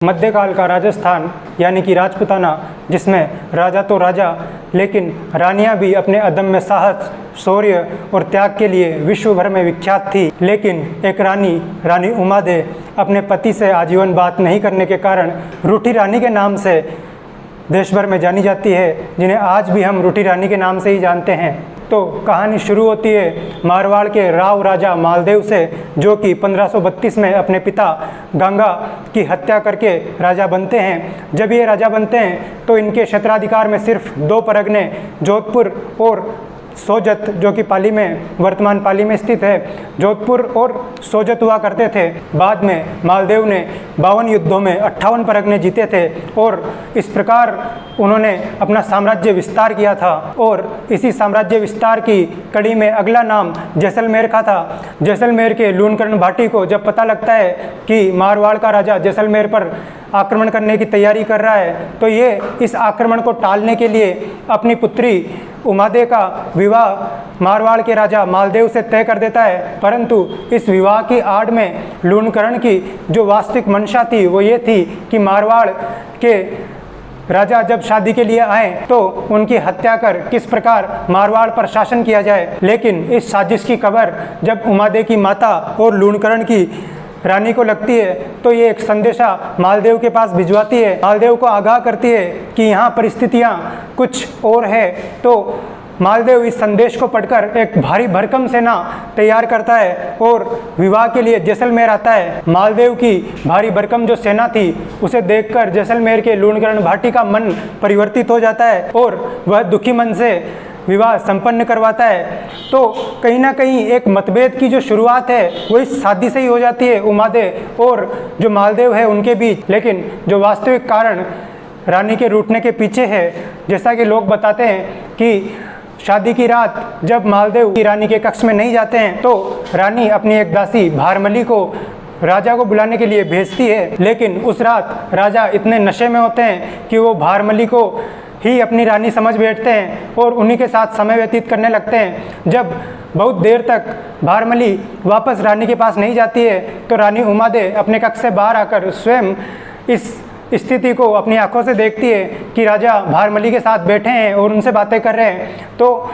मध्यकाल का राजस्थान यानी कि राजपूताना, जिसमें राजा तो राजा लेकिन रानियां भी अपने अदम्य साहस, शौर्य और त्याग के लिए विश्व भर में विख्यात थी। लेकिन एक रानी उमादे अपने पति से आजीवन बात नहीं करने के कारण रूठी रानी के नाम से देश भर में जानी जाती है, जिन्हें आज भी हम रूठी रानी के नाम से ही जानते हैं। तो कहानी शुरू होती है मारवाड़ के राव राजा मालदेव से, जो कि 1532 में अपने पिता गंगा की हत्या करके राजा बनते हैं। जब ये राजा बनते हैं तो इनके क्षेत्राधिकार में सिर्फ 2 परगने जोधपुर और सोजत, जो कि पाली में, वर्तमान पाली में स्थित है, जोधपुर और सोजत हुआ करते थे। बाद में मालदेव ने 52 युद्धों में 58 परगने जीते थे और इस प्रकार उन्होंने अपना साम्राज्य विस्तार किया था। और इसी साम्राज्य विस्तार की कड़ी में अगला नाम जैसलमेर का था। जैसलमेर के लूणकरण भाटी को जब पता लगता है कि मारवाड़ का राजा जैसलमेर पर आक्रमण करने की तैयारी कर रहा है, तो ये इस आक्रमण को टालने के लिए अपनी पुत्री उमादे का विवाह मारवाड़ के राजा मालदेव से तय कर देता है। परंतु इस विवाह की आड़ में लूणकरण की जो वास्तविक मंशा थी वो ये थी कि मारवाड़ के राजा जब शादी के लिए आए तो उनकी हत्या कर किस प्रकार मारवाड़ पर शासन किया जाए। लेकिन इस साजिश की खबर जब उमादे की माता और लूणकरण की रानी को लगती है तो ये एक संदेशा मालदेव के पास भिजवाती है, मालदेव को आगाह करती है कि यहाँ परिस्थितियाँ कुछ और है। तो मालदेव इस संदेश को पढ़कर एक भारी भरकम सेना तैयार करता है और विवाह के लिए जैसलमेर आता है। मालदेव की भारी भरकम जो सेना थी उसे देखकर जैसलमेर के लूणकरण भाटी का मन परिवर्तित हो जाता है और वह दुखी मन से विवाह संपन्न करवाता है। तो कहीं ना कहीं एक मतभेद की जो शुरुआत है वो इस शादी से ही हो जाती है उमादे और जो मालदेव है उनके बीच। लेकिन जो वास्तविक कारण रानी के रूठने के पीछे है, जैसा कि लोग बताते हैं कि शादी की रात जब मालदेव की रानी के कक्ष में नहीं जाते हैं तो रानी अपनी एक दासी भारमली को राजा को बुलाने के लिए भेजती है। लेकिन उस रात राजा इतने नशे में होते हैं कि वो भारमली को ही अपनी रानी समझ बैठते हैं और उन्हीं के साथ समय व्यतीत करने लगते हैं। जब बहुत देर तक भारमली वापस रानी के पास नहीं जाती है तो रानी उमादे अपने कक्ष से बाहर आकर स्वयं इस स्थिति को अपनी आंखों से देखती है कि राजा भारमली के साथ बैठे हैं और उनसे बातें कर रहे हैं। तो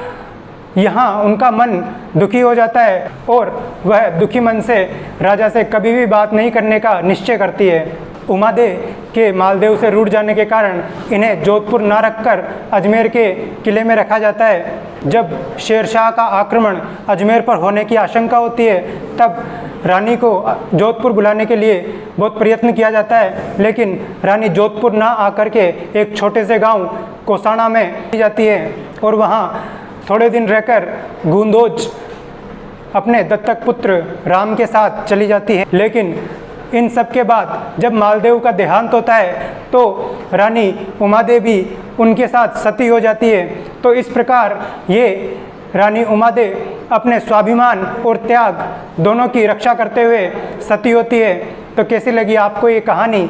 यहाँ उनका मन दुखी हो जाता है और वह दुखी मन से राजा से कभी भी बात नहीं करने का निश्चय करती है। उमादे के मालदेव से रूठ जाने के कारण इन्हें जोधपुर ना रखकर अजमेर के किले में रखा जाता है। जब शेरशाह का आक्रमण अजमेर पर होने की आशंका होती है तब रानी को जोधपुर बुलाने के लिए बहुत प्रयत्न किया जाता है, लेकिन रानी जोधपुर ना आकर के एक छोटे से गांव कोसाना में जाती है और वहां थोड़े दिन रहकर गूंदोज अपने दत्तक पुत्र राम के साथ चली जाती है। लेकिन इन सब के बाद जब मालदेव का देहांत होता है तो रानी उमादे भी उनके साथ सती हो जाती है। तो इस प्रकार ये रानी उमादे अपने स्वाभिमान और त्याग दोनों की रक्षा करते हुए सती होती है। तो कैसी लगी आपको ये कहानी?